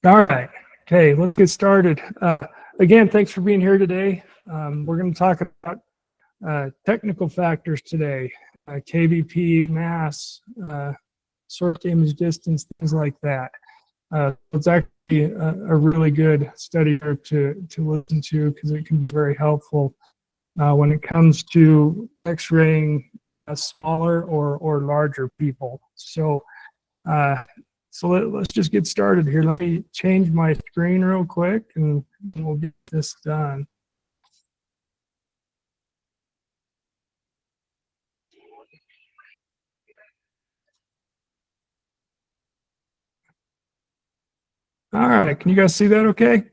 All right. Okay, let's get started. Again, thanks for being here today. We're going to talk about technical factors today, KVP, MAS, source to image distance, things like that. It's actually a really good study to listen to because it can be very helpful when it comes to x-raying smaller or larger people. So let's just get started here. Let me change my screen real quick and we'll get this done. All right, can you guys see that okay?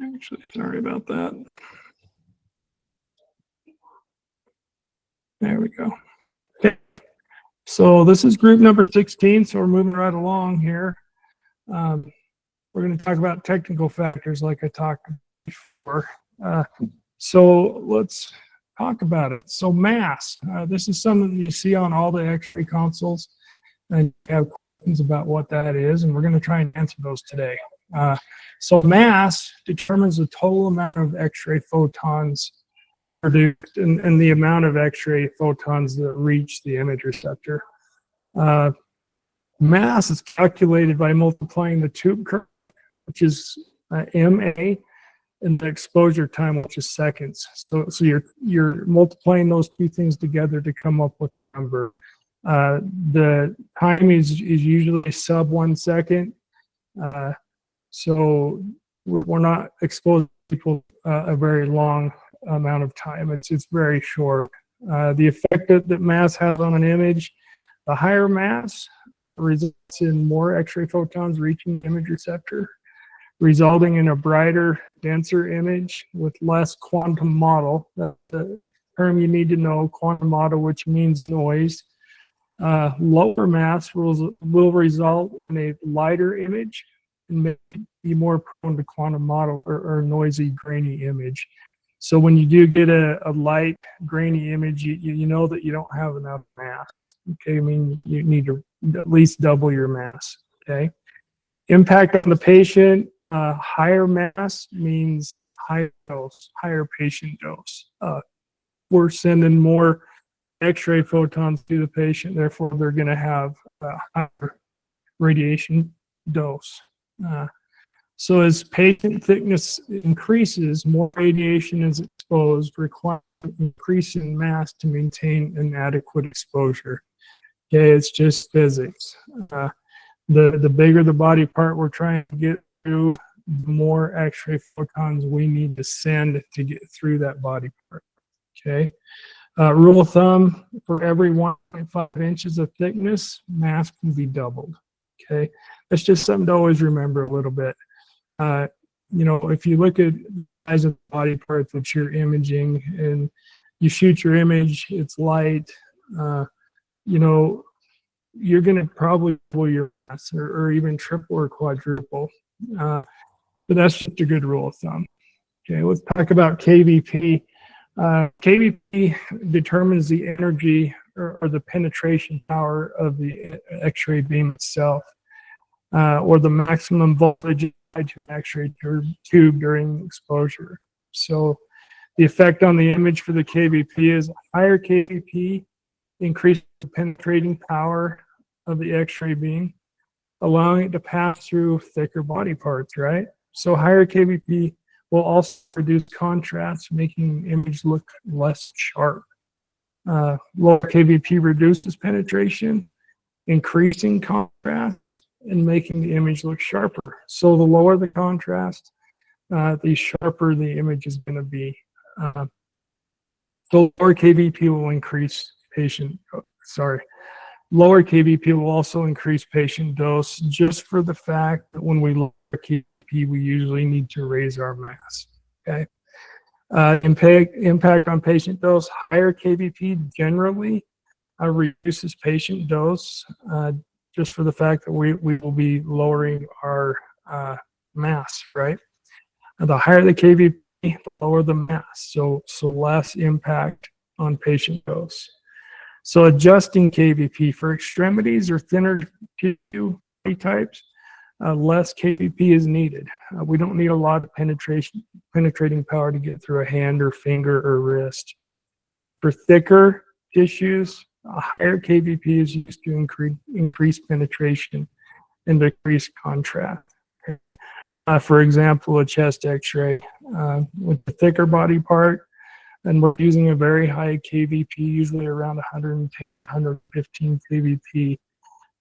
Actually, sorry about that. There we go. Okay, so this is group number 16, so we're moving right along here. We're going to talk about technical factors like I talked before. So let's talk about it. So MAS, this is something you see on all the x-ray consoles, and you have questions about what that is, and we're going to try and answer those today. So MAS determines the total amount of x-ray photons produced and the amount of x-ray photons that reach the image receptor. MAS is calculated by multiplying the tube current, which is MA, and the exposure time, which is seconds. So you're multiplying those two things together to come up with a number. The time is usually sub 1 second. So we're not exposed to people a very long amount of time. It's very short. The effect that MAS has on an image, the higher MAS results in more X-ray photons reaching the image receptor, resulting in a brighter, denser image with less quantum model. That's the term you need to know, quantum model, which means noise. Lower MAS will result in a lighter image and may be more prone to quantum model or noisy, grainy image. So when you do get a light, grainy image, you know that you don't have enough MAS. Okay, I mean, you need to at least double your MAS. Okay, impact on the patient. Higher MAS means higher dose, higher patient dose. We're sending more X-ray photons to the patient, therefore they're going to have a higher radiation dose. So as patient thickness increases, more radiation is exposed, requiring an increase in MAS to maintain an adequate exposure. Okay, it's just physics. The bigger the body part we're trying to get through, the more X-ray photons we need to send to get through that body part. Okay. Rule of thumb, for every 1.5 inches of thickness, MAS can be doubled. Okay. That's just something to always remember a little bit. You know, if you look at the size of the body part that you're imaging and you shoot your image, it's light, you know, you're going to probably double your MAS or even triple or quadruple. But that's just a good rule of thumb. Okay, let's talk about KVP. KVP determines the energy or the penetration power of the X-ray beam itself, or the maximum voltage to an X-ray tube during exposure. So the effect on the image for the KVP is higher KVP increases the penetrating power of the X-ray beam, allowing it to pass through thicker body parts, right? So higher KVP will also reduce contrast, making the image look less sharp. Lower KVP reduces penetration, increasing contrast, and making the image look sharper. So the lower the contrast, the sharper the image is going to be. So lower KVP will increase lower KVP will also increase patient dose, just for the fact that when we lower KVP, we usually need to raise our MAS. Okay. Impact on patient dose. Higher KVP generally reduces patient dose, just for the fact that we will be lowering our MAS, right? And the higher the KVP, the lower the MAS, so less impact on patient dose. So adjusting KVP for extremities or thinner tissue types, less KVP is needed. We don't need a lot of penetrating power to get through a hand or finger or wrist. For thicker tissues, a higher KVP is used to increase penetration and decrease contrast. For example, a chest x-ray with the thicker body part, and we're using a very high KVP, usually around 110, 115 KVP.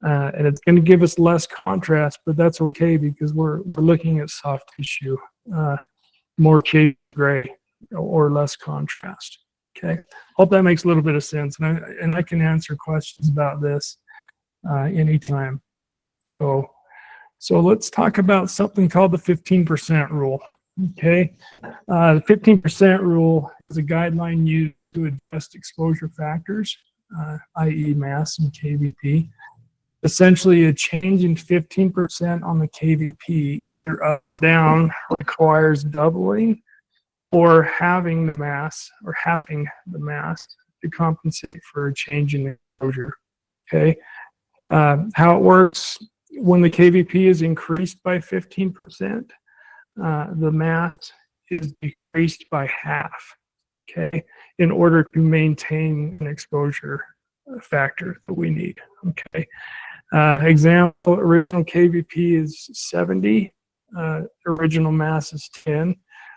And it's going to give us less contrast, but that's okay because we're looking at soft tissue, more shade gray or less contrast. Okay, hope that makes a little bit of sense, and I can answer questions about this anytime. So let's talk about something called the 15% rule. Okay, the 15% rule is a guideline used to adjust exposure factors, i.e. mass and KVP. Essentially, a change in 15% on the KVP, either up or down, requires doubling or having the mass to compensate for a change in exposure. Okay, how it works: when the KVP is increased by 15%, the mass is decreased by half. Okay, in order to maintain an exposure factor that we need. Okay. Example, original KVP is 70, original mass is 10.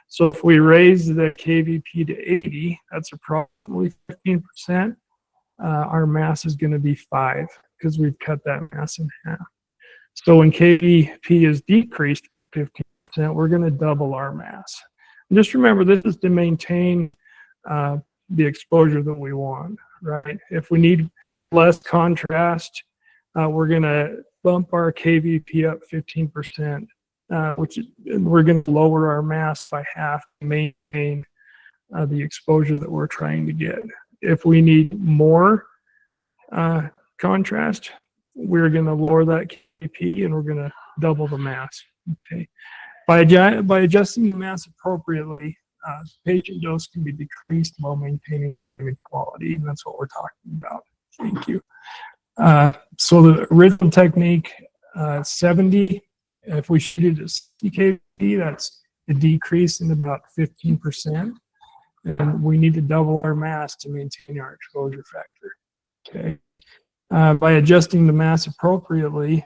So if we raise the KVP to 80, that's approximately 15%. Our mass is going to be 5 because we've cut that mass in half. So when KVP is decreased 15%, we're going to double our mass. And just remember, this is to maintain the exposure that we want, right? If we need less contrast, we're going to bump our KVP up 15%, which we're going to lower our mass by half to maintain the exposure that we're trying to get. If we need more contrast, we're going to lower that KVP and we're going to double the mass. Okay. By adjusting the mass appropriately, patient dose can be decreased while maintaining image quality, and that's what we're talking about. Thank you. So the original technique, 70, if we shoot it at 60 kV, that's a decrease in about 15%. And we need to double our mass to maintain our exposure factor. Okay. By adjusting the mass appropriately,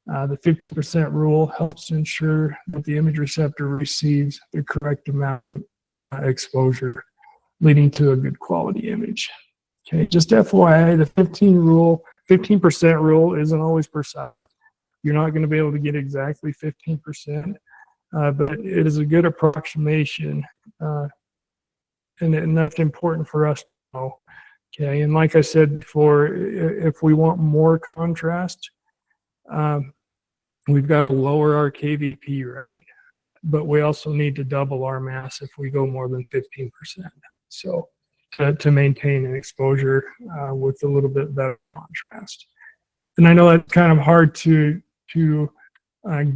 the 50% rule helps to ensure that the image receptor receives the correct amount of exposure, leading to a good quality image. Okay, just FYI, the 15% rule isn't always precise. You're not going to be able to get exactly 15%, but it is a good approximation, and that's important for us to know. Okay, and like I said before, if we want more contrast, we've got to lower our KVP rate, but we also need to double our mass if we go more than 15%. So to maintain an exposure with a little bit better contrast. And I know that's kind of hard to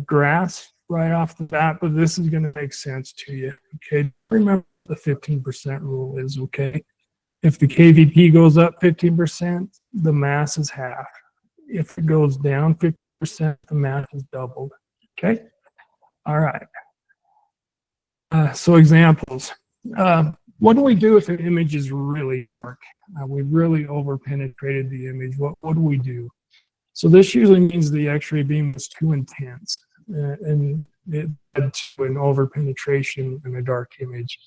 grasp right off the bat, but this is going to make sense to you. Okay, remember the 15% rule is okay. If the KVP goes up 15%, the mass is half. If it goes down 50%, the mass is doubled. Okay, all right. So examples. What do we do if an image is really dark? We've really over-penetrated the image. What do we do? So this usually means the X-ray beam was too intense, and it led to an over-penetration in a dark image.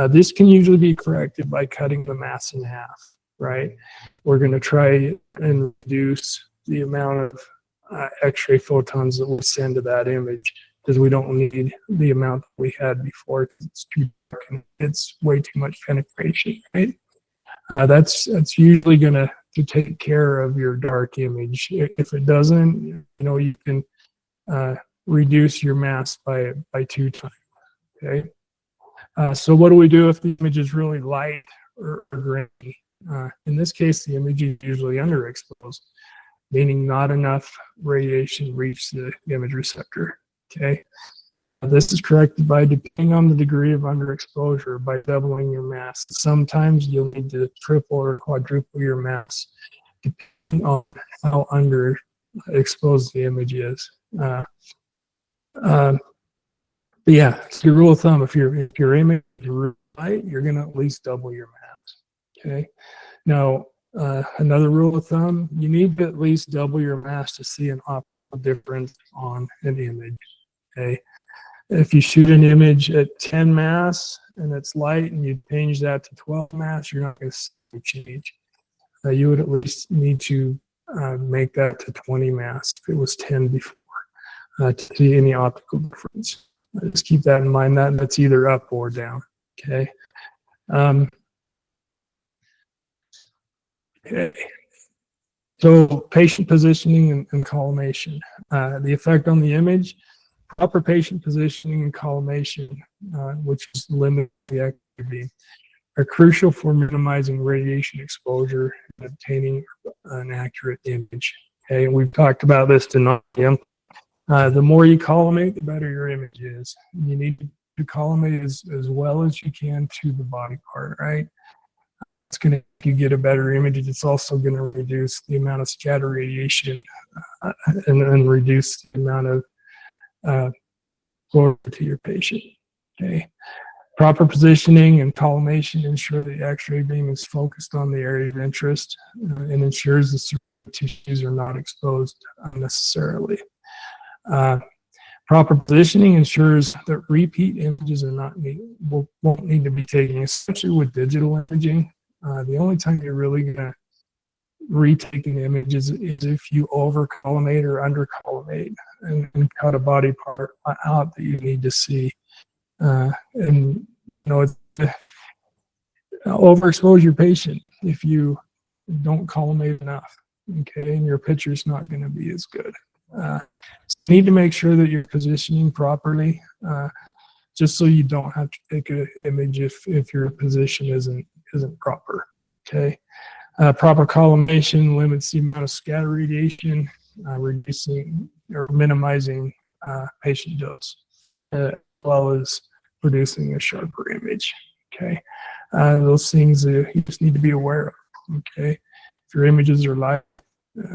This can usually be corrected by cutting the mass in half, right? We're going to try and reduce the amount of X-ray photons that we send to that image, because we don't need the amount that we had before because it's too dark and it's way too much penetration, right? That's usually going to take care of your dark image. If it doesn't, you can reduce your mass by 2 times, okay? So what do we do if the image is really light or grainy? In this case, the image is usually underexposed, meaning not enough radiation reaches the image receptor. Okay. This is corrected by, depending on the degree of underexposure, by doubling your mass. Sometimes you'll need to triple or quadruple your mass, depending on how underexposed the image is. But yeah, it's your rule of thumb. If your image is really light, you're going to at least double your mass. Okay. Now, another rule of thumb: you need to at least double your mass to see an optical difference on an image. Okay. If you shoot an image at 10 mass and it's light, and you change that to 12 mass, you're not going to see a change. You would at least need to make that to 20 mass if it was 10 before to see any optical difference. Just keep that in mind. That's either up or down. Okay. Okay. So patient positioning and collimation. The effect on the image: proper patient positioning and collimation, which is limiting the active beam, are crucial for minimizing radiation exposure and obtaining an accurate image. Okay, and we've talked about this to nauseam. The more you collimate, the better your image is. You need to collimate as well as you can to the body part, right? It's going to help you get a better image. It's also going to reduce the amount of scatter radiation and reduce the amount of forward to your patient. Okay. Proper positioning and collimation ensure the X-ray beam is focused on the area of interest and ensures the surrounding tissues are not exposed unnecessarily. Proper positioning ensures that repeat images won't need to be taken, especially with digital imaging. The only time you're really going to retake an image is if you over collimate or under collimate and cut a body part out that you need to see. And it's overexpose your patient if you don't collimate enough. Okay, and your picture's not going to be as good. So you need to make sure that you're positioning properly, just so you don't have to take an image if your position isn't proper. Okay. Proper collimation limits the amount of scatter radiation, reducing or minimizing patient dose, as well as producing a sharper image. Okay, those things you just need to be aware of. Okay, if your images are light,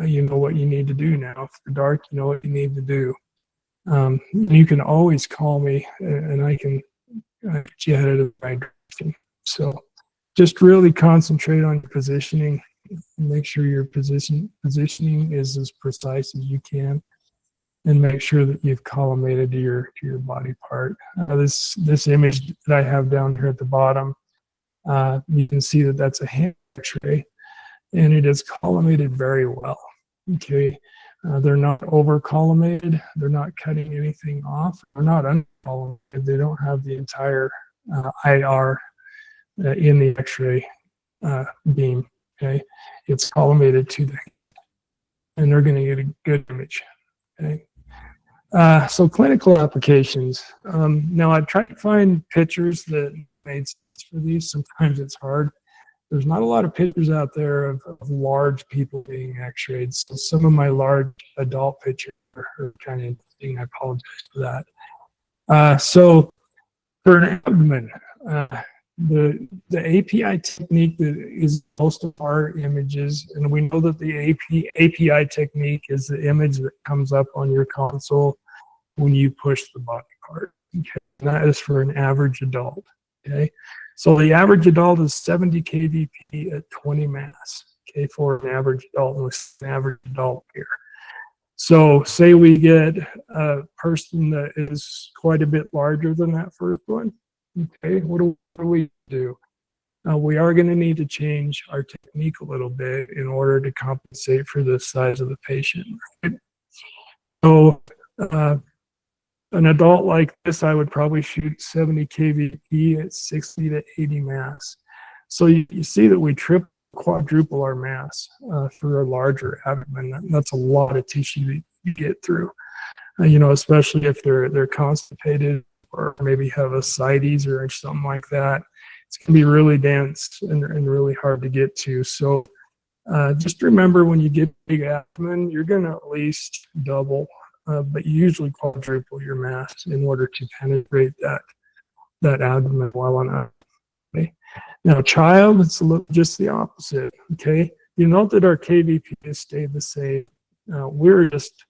you know what you need to do now. If they're dark, you know what you need to do. You can always call me, and I can get you headed in the right direction. So just really concentrate on your positioning. Make sure your positioning is as precise as you can, and make sure that you've collimated to your body part. This image that I have down here at the bottom, you can see that that's a hand X-ray, and it is collimated very well. Okay, they're not over collimated. They're not cutting anything off. They're not uncollimated. They don't have the entire IR in the X-ray beam. Okay, it's collimated to the hand, and they're going to get a good image. Okay, so clinical applications. Now I've tried to find pictures that made sense for these. Sometimes it's hard. There's not a lot of pictures out there of large people being X-rayed. So some of my large adult pictures are kind of interesting. I apologize for that. So for an abdomen, the API technique that is most of our images, and we know that the API technique is the image that comes up on your console when you push the body part. Okay, and that is for an average adult. Okay, so the average adult is 70 KVP at 20 mass. Okay, for an average adult, and with an average adult here. So say we get a person that is quite a bit larger than that first one. Okay, what do we do? We are going to need to change our technique a little bit in order to compensate for the size of the patient. Right? So an adult like this, I would probably shoot 70 KVP at 60 to 80 mass. So you see that we quadruple our mass for a larger abdomen. That's a lot of tissue that you get through, especially if they're constipated or maybe have ascites or something like that. It's going to be really dense and really hard to get to. So just remember, when you get big abdomen, you're going to at least double but you usually quadruple your mass in order to penetrate that abdomen well enough. Okay. Now, child, it's just the opposite. Okay, you note that our KVP has stayed the same. We're just,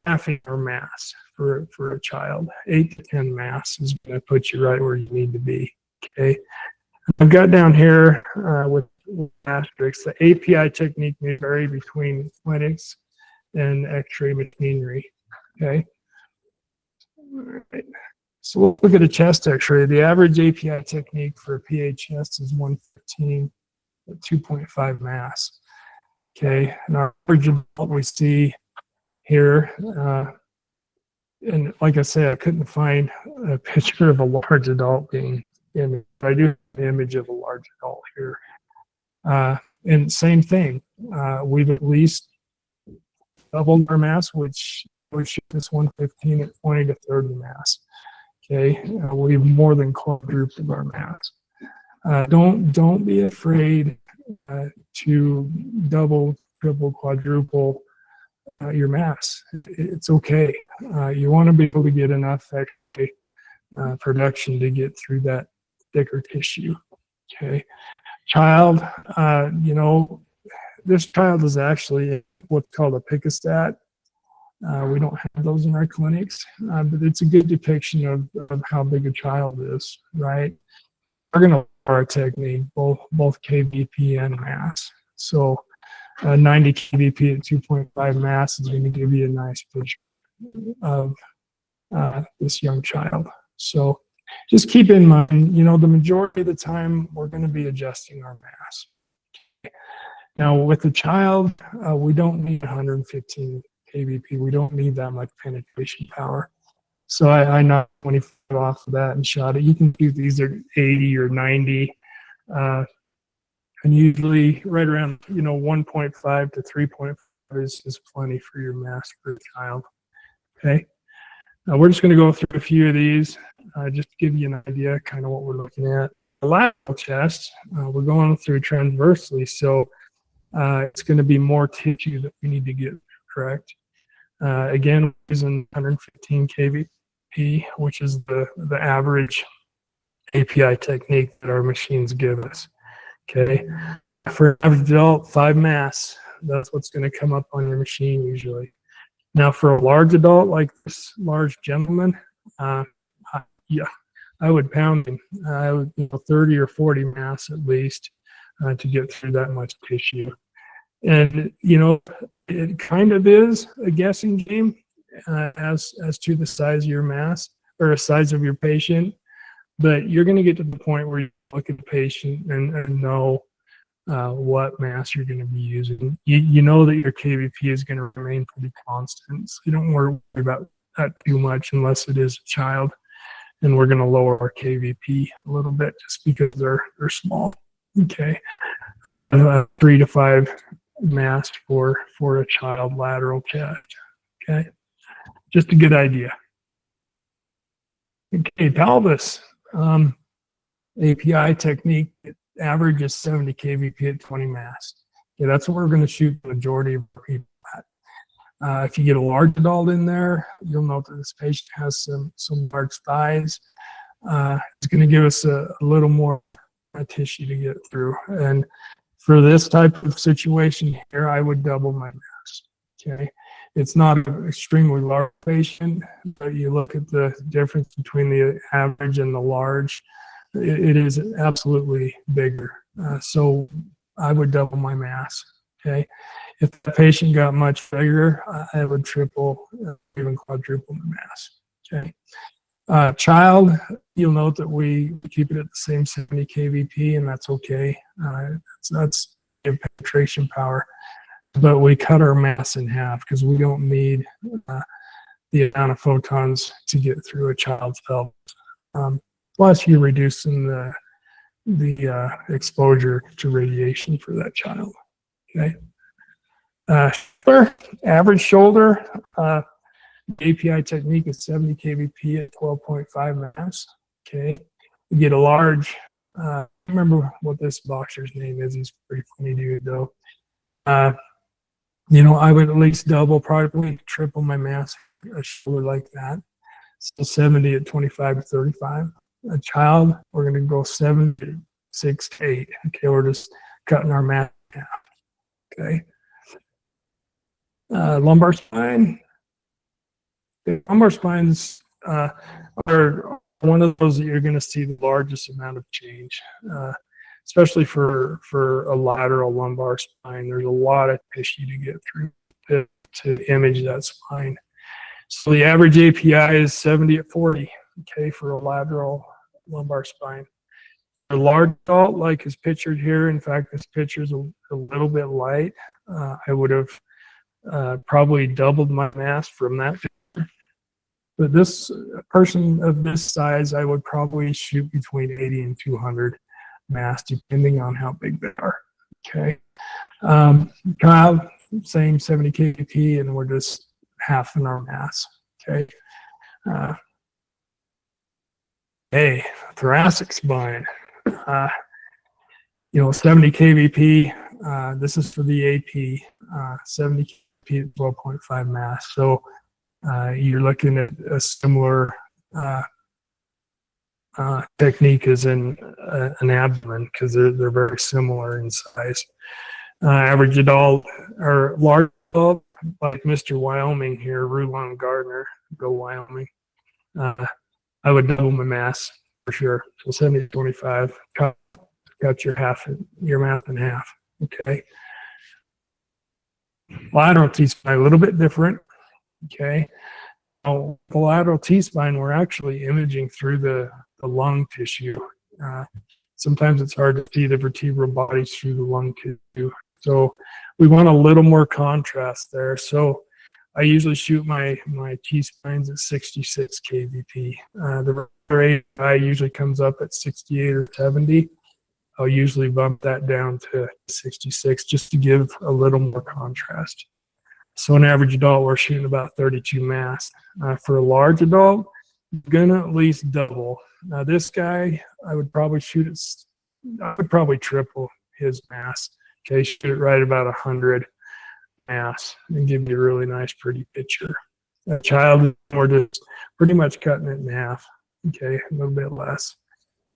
halving our mass for a child. 8 to 10 mass is going to put you right where you need to be. Okay, I've got down here with asterisks, the API technique may vary between clinics and X-ray machinery. Okay. All right. So we'll look at a chest X-ray. The average API technique for a PA chest is 115 at 2.5 mass. Okay, and our average what we see here, and like I said, I couldn't find a picture of a large adult being imaged. I do have an image of a large adult here. And same thing, we've at least doubled our mass, which would shoot this 115 at 20 to 30 mass. Okay, we've more than quadrupled our mass. Don't be afraid to double, triple, quadruple your mass. It's okay. You want to be able to get enough X-ray production to get through that thicker tissue. Okay, child. This child is actually what's called a picostat. We don't have those in our clinics, but it's a good depiction of how big a child is, right? We're going to our technique, both KVP and MAS. So 90 KVP at 2.5 mass is going to give you a nice picture of this young child. So just keep in mind, the majority of the time we're going to be adjusting our mass. Now with the child, we don't need 115 KVP. We don't need that much penetration power. So I knocked 25 off of that and shot it. You can do these at 80 or 90. And usually right around, 1.5 to 3.5 is plenty for your mass for a child. Okay. Now we're just going to go through a few of these just to give you an idea kind of what we're looking at. The lateral chest, we're going through transversely. So it's going to be more tissue that we need to get correct. Again, we're using 115 KVP, which is the average API technique that our machines give us. Okay, for an average adult, 5 mass, that's what's going to come up on your machine usually. Now, for a large adult like this large gentleman, yeah, I would pound him. I would 30 or 40 mass at least to get through that much tissue. And it kind of is a guessing game as to the size of your mass or the size of your patient, but you're going to get to the point where you look at the patient and know what mass you're going to be using. You know that your KVP is going to remain pretty constant, so you don't worry about that too much unless it is a child, and we're going to lower our KVP a little bit just because they're small. Okay, 3 to 5 mass for a child lateral chest. Okay, just a good idea. Okay, pelvis. API technique, average is 70 KVP at 20 mass. Okay, that's what we're going to shoot the majority of people at. If you get a large adult in there, you'll note that this patient has some large thighs. It's going to give us a little more tissue to get through. And for this type of situation here, I would double my mass. Okay, it's not an extremely large patient, but you look at the difference between the average and the large, it is absolutely bigger. So I would double my mass. Okay, if the patient got much bigger, I would triple, even quadruple the mass. Okay. Child, you'll note that we keep it at the same 70 KVP, and that's okay. That's penetration power, but we cut our mass in half because we don't need the amount of photons to get through a child's pelvis. Plus, you're reducing the exposure to radiation for that child. Okay. Average shoulder. API technique is 70 KVP at 12.5 mass. Okay, you get a large. I remember what this boxer's name is. He's a pretty funny dude, though. I would at least double, probably triple my mass a shoulder like that. So 70 at 25 to 35. A child, we're going to go 76 to 8. Okay, we're just cutting our mass in half. Okay. Lumbar spine. The lumbar spines are one of those that you're going to see the largest amount of change, especially for a lateral lumbar spine. There's a lot of tissue to get through to image that spine. So the average API is 70 at 40, okay, for a lateral lumbar spine. A large adult, like is pictured here, in fact, this picture is a little bit light. I would have probably doubled my mass from that picture. But this person of this size, I would probably shoot between 80 and 200 mass, depending on how big they are, okay. Kyle, same 70 KVP, and we're just halving our mass, okay. Hey, thoracic spine, 70 KVP, this is for the AP, 70 KVP at 12.5 mass. So you're looking at a similar technique as in an abdomen, because they're very similar in size. Average adult or large adult, like Mr. Wyoming here, Rulon Gardner, go Wyoming. I would double my mass for sure. So 70 to 25, cut your mass in half. Okay. Lateral T-spine, a little bit different. Okay. The lateral T-spine, we're actually imaging through the lung tissue. Sometimes it's hard to see the vertebral bodies through the lung tissue. So we want a little more contrast there. So I usually shoot my T-spines at 66 KVP. The rate usually comes up at 68 or 70. I'll usually bump that down to 66 just to give a little more contrast. So an average adult, we're shooting about 32 mass. For a large adult, you're gonna at least double. Now this guy, I would probably triple his mass. Okay, shoot it right about 100 mass and give you a really nice, pretty picture. A child, we're just pretty much cutting it in half. Okay, a little bit less.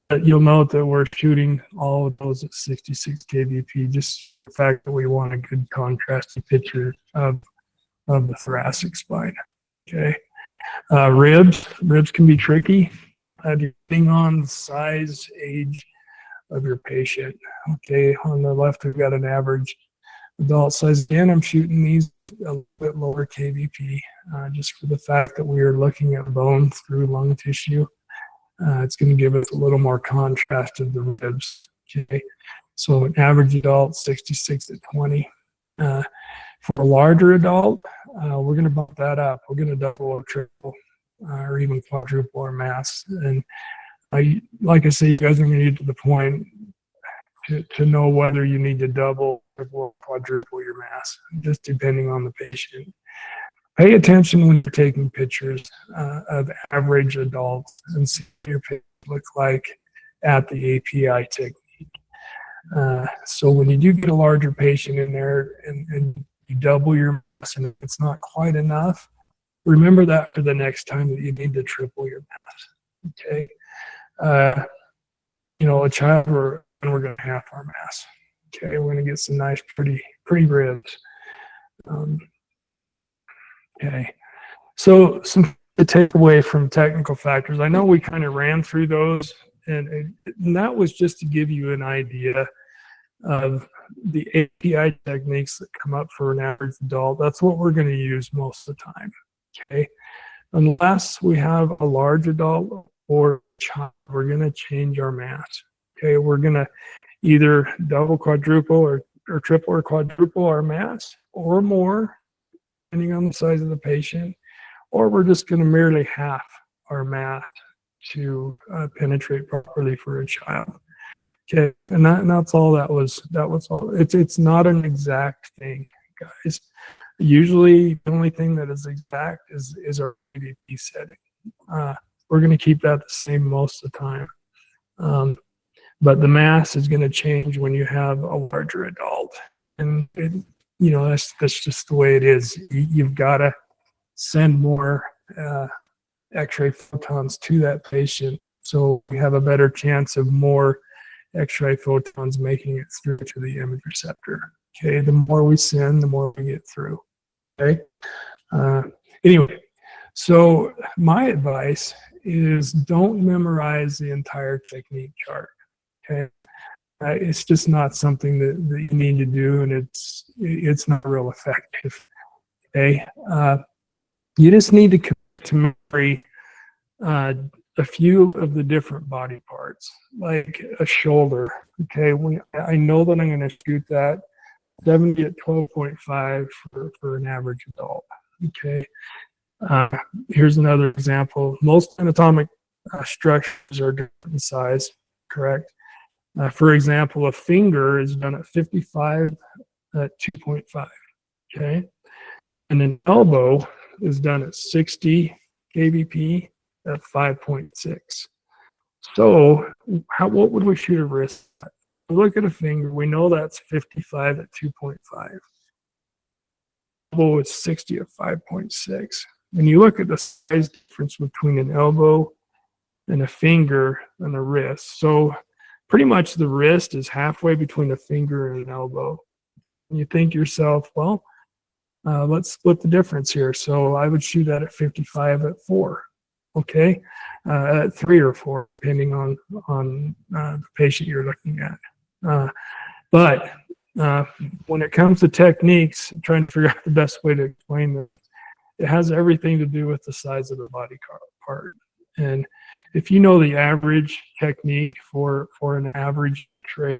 But you'll note that we're shooting all of those at 66 KVP, just the fact that we want a good contrasting picture of the thoracic spine. Okay, ribs can be tricky depending on the size, age of your patient. Okay, on the left we've got an average adult size. Again, I'm shooting these a little bit lower KVP, just for the fact that we are looking at bone through lung tissue. It's going to give us a little more contrast of the ribs. Okay, so an average adult 66 at 20. For a larger adult, we're going to bump that up. We're going to double or triple or even quadruple our mass. And like I say, you guys are going to get to the point to know whether you need to double or quadruple your mass, just depending on the patient. Pay attention when you're taking pictures of average adults and see what your patient looks like at the API technique. So when you do get a larger patient in there and you double your mass and it's not quite enough, remember that for the next time that you need to triple your mass. Okay. A child, we're going to half our mass. Okay, we're going to get some nice, pretty ribs. Okay, so some to take away from technical factors. I know we kind of ran through those, and that was just to give you an idea of the API techniques that come up for an average adult. That's what we're going to use most of the time. Okay, unless we have a large adult or child, we're going to change our mass. Okay, we're going to either double, quadruple, or triple or quadruple our mass or more, depending on the size of the patient, or we're just going to merely half our mass to penetrate properly for a child. Okay, and that's all that was all. It's not an exact thing, guys. Usually the only thing that is exact is our KVP setting. We're going to keep that the same most of the time. But the mass is going to change when you have a larger adult. And that's just the way it is. You've got to send more X-ray photons to that patient, so we have a better chance of more X-ray photons making it through to the image receptor. Okay, the more we send, the more we get through. Okay. Anyway, so my advice is don't memorize the entire technique chart. Okay. It's just not something that you need to do, and it's not real effective. Okay. You just need to commit to memory a few of the different body parts, like a shoulder. Okay. I know that I'm going to shoot that 70 at 12.5 for an average adult. Okay. Here's another example. Most anatomic structures are different in size, correct? For example, a finger is done at 55 at 2.5, okay? And an elbow is done at 60 kVp at 5.6. So what would we shoot a wrist at? Look at a finger, we know that's 55 at 2.5. Elbow is 60 at 5.6. When you look at the size difference between an elbow and a finger and a wrist, so pretty much the wrist is halfway between a finger and an elbow. And you think to yourself, well, let's split the difference here. So I would shoot that at 55 at 4, okay? At 3 or 4, depending on the patient you're looking at. But when it comes to techniques, I'm trying to figure out the best way to explain this. It has everything to do with the size of the body part. And if you know the average technique for an average tray,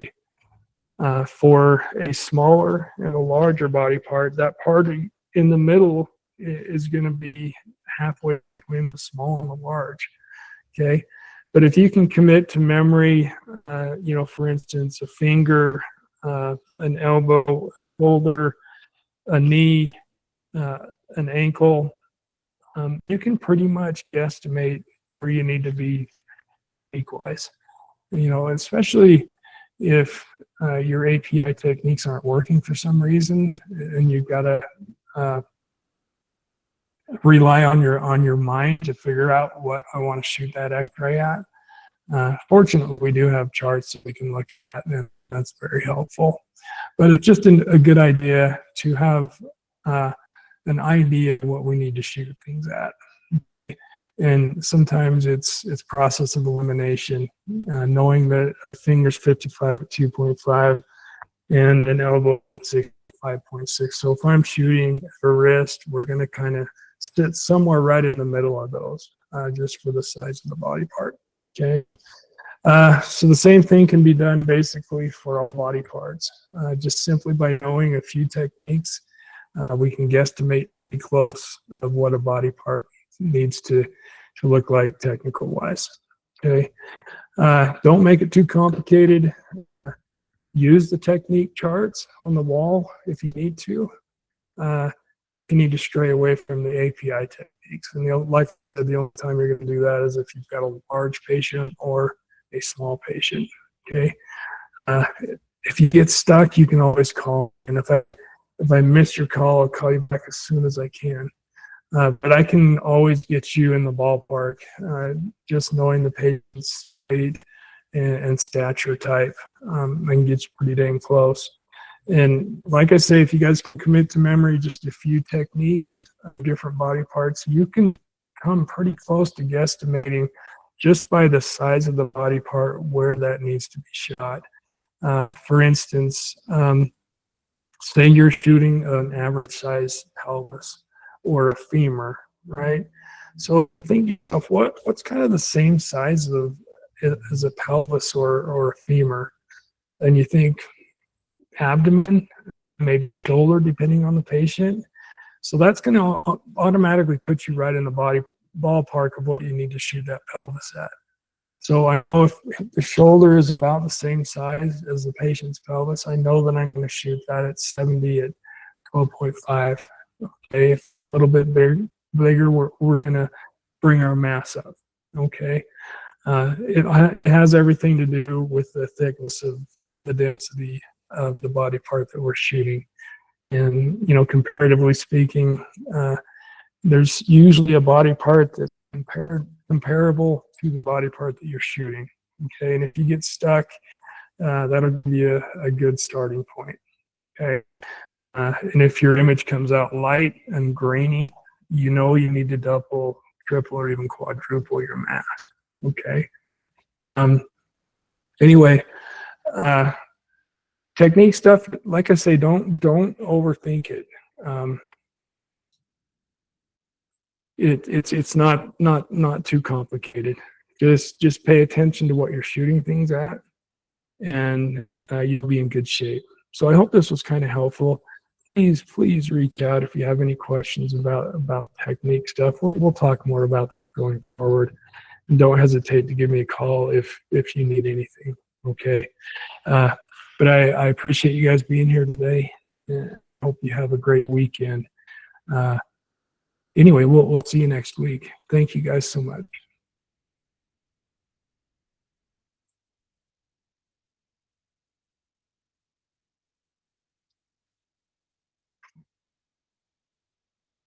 for a smaller and a larger body part, that part in the middle is going to be halfway between the small and the large. Okay. But if you can commit to memory, for instance, a finger, an elbow, shoulder, a knee, an ankle, you can pretty much guesstimate where you need to be equalize. Especially if your API techniques aren't working for some reason, and you've got to rely on your mind to figure out what I want to shoot that X-ray at. Fortunately, we do have charts that we can look at, and that's very helpful. But it's just a good idea to have an idea of what we need to shoot things at. And sometimes it's process of elimination, knowing that a finger's 55 at 2.5 and an elbow 65.6. So if I'm shooting for wrist, we're going to kind of sit somewhere right in the middle of those, just for the size of the body part. Okay. So the same thing can be done basically for all body parts. Just simply by knowing a few techniques, we can guesstimate pretty close of what a body part needs to look like technical wise. Okay. Don't make it too complicated. Use the technique charts on the wall if you need to. You need to stray away from the API techniques. And like I said, the only time you're going to do that is if you've got a large patient or a small patient. Okay. If you get stuck, you can always call. And if I miss your call, I'll call you back as soon as I can. But I can always get you in the ballpark, just knowing the patient's weight and stature type. I can get you pretty dang close. And like I say, if you guys can commit to memory just a few techniques of different body parts, you can come pretty close to guesstimating just by the size of the body part where that needs to be shot. For instance, say you're shooting an average size pelvis or a femur, right? So think of what's kind of the same size as a pelvis or a femur, and you think abdomen, maybe shoulder, depending on the patient. So that's going to automatically put you right in the ballpark of what you need to shoot that pelvis at. So I know if the shoulder is about the same size as the patient's pelvis, I know that I'm going to shoot that at 70 at 12.5. Okay, if a little bit bigger, we're going to bring our mass up. Okay, it has everything to do with the thickness of the density of the body part that we're shooting. And, comparatively speaking, there's usually a body part that's comparable to the body part that you're shooting. Okay, and if you get stuck, that'll give you a good starting point. Okay, and if your image comes out light and grainy, you know you need to double, triple, or even quadruple your MAS. Okay. Anyway, technique stuff, like I say, don't overthink it. It's not too complicated. Just pay attention to what you're shooting things at, and you'll be in good shape. So I hope this was kind of helpful. Please reach out if you have any questions about technique stuff. We'll talk more about that going forward. And don't hesitate to give me a call if you need anything. Okay. But I appreciate you guys being here today. I hope you have a great weekend. Anyway, we'll see you next week. Thank you guys so much.